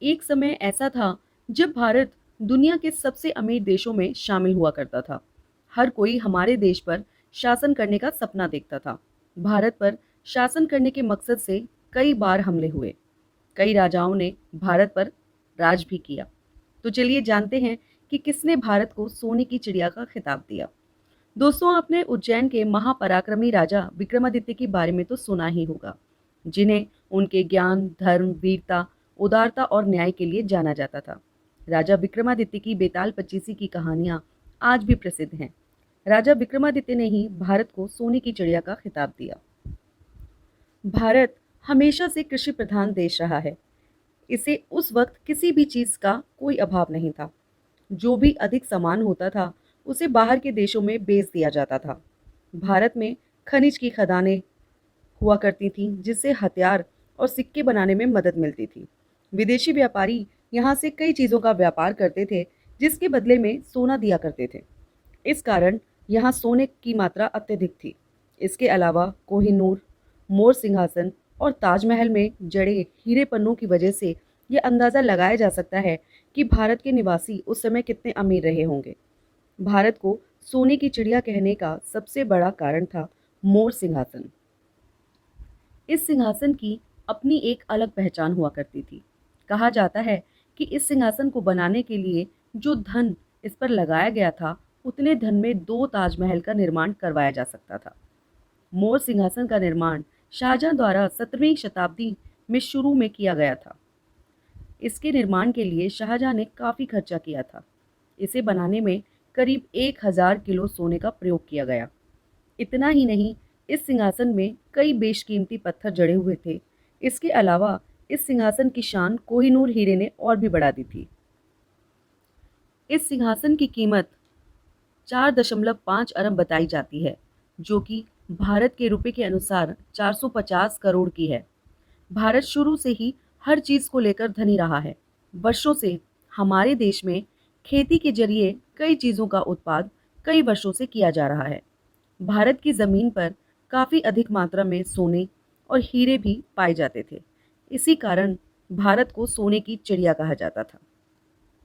एक समय ऐसा था जब भारत दुनिया के सबसे अमीर देशों में शामिल हुआ करता था। हर कोई हमारे देश पर शासन करने का सपना देखता था। भारत पर शासन करने के मकसद से कई बार हमले हुए। कई राजाओं ने भारत पर राज भी किया। तो चलिए जानते हैं कि किसने भारत को सोने की चिड़िया का खिताब दिया। दोस्तों, आपने उज्जैन के महापराक्रमी राजा विक्रमादित्य के बारे में तो सुना ही होगा, जिन्हें उनके ज्ञान, धर्म, वीरता, उदारता और न्याय के लिए जाना जाता था। राजा विक्रमादित्य की बेताल पच्चीसी की कहानियां आज भी प्रसिद्ध हैं। राजा विक्रमादित्य ने ही भारत को सोने की चिड़िया का खिताब दिया। भारत हमेशा से कृषि प्रधान देश रहा है। इसे उस वक्त किसी भी चीज का कोई अभाव नहीं था। जो भी अधिक सामान होता था उसे बाहर के देशों में बेच दिया जाता था। भारत में खनिज की खदानें हुआ करती थीं, जिससे हथियार और सिक्के बनाने में मदद मिलती थी। विदेशी व्यापारी यहाँ से कई चीज़ों का व्यापार करते थे, जिसके बदले में सोना दिया करते थे। इस कारण यहाँ सोने की मात्रा अत्यधिक थी। इसके अलावा कोहिनूर, मोर सिंहासन और ताजमहल में जड़े हीरे पन्नों की वजह से यह अंदाज़ा लगाया जा सकता है कि भारत के निवासी उस समय कितने अमीर रहे होंगे। भारत को सोने की चिड़िया कहने का सबसे बड़ा कारण था मोर सिंहासन। इस सिंहासन की अपनी एक अलग पहचान हुआ करती थी। कहा जाता है कि इस सिंहासन को बनाने के लिए जो धन इस पर लगाया गया था, उतने धन में 2 ताजमहल का निर्माण करवाया जा सकता था। मोर सिंहासन का निर्माण शाहजहां द्वारा 17वीं शताब्दी में शुरू में किया गया था। इसके निर्माण के लिए शाहजहां ने काफ़ी खर्चा किया था। इसे बनाने में करीब 1000 किलो सोने का प्रयोग किया गया। इतना ही नहीं, इस सिंहासन में कई बेशकीमती पत्थर जड़े हुए थे। इसके अलावा इस सिंहासन की शान कोहिनूर हीरे ने और भी बढ़ा दी थी। इस सिंहासन की कीमत 4.5 अरब बताई जाती है, जो कि भारत के रुपए के अनुसार 450 करोड़ की है। भारत शुरू से ही हर चीज को लेकर धनी रहा है। वर्षों से हमारे देश में खेती के जरिए कई चीजों का उत्पाद कई वर्षों से किया जा रहा है। भारत की जमीन पर काफी अधिक मात्रा में सोने और हीरे भी पाए जाते थे। इसी कारण भारत को सोने की चिड़िया कहा जाता था।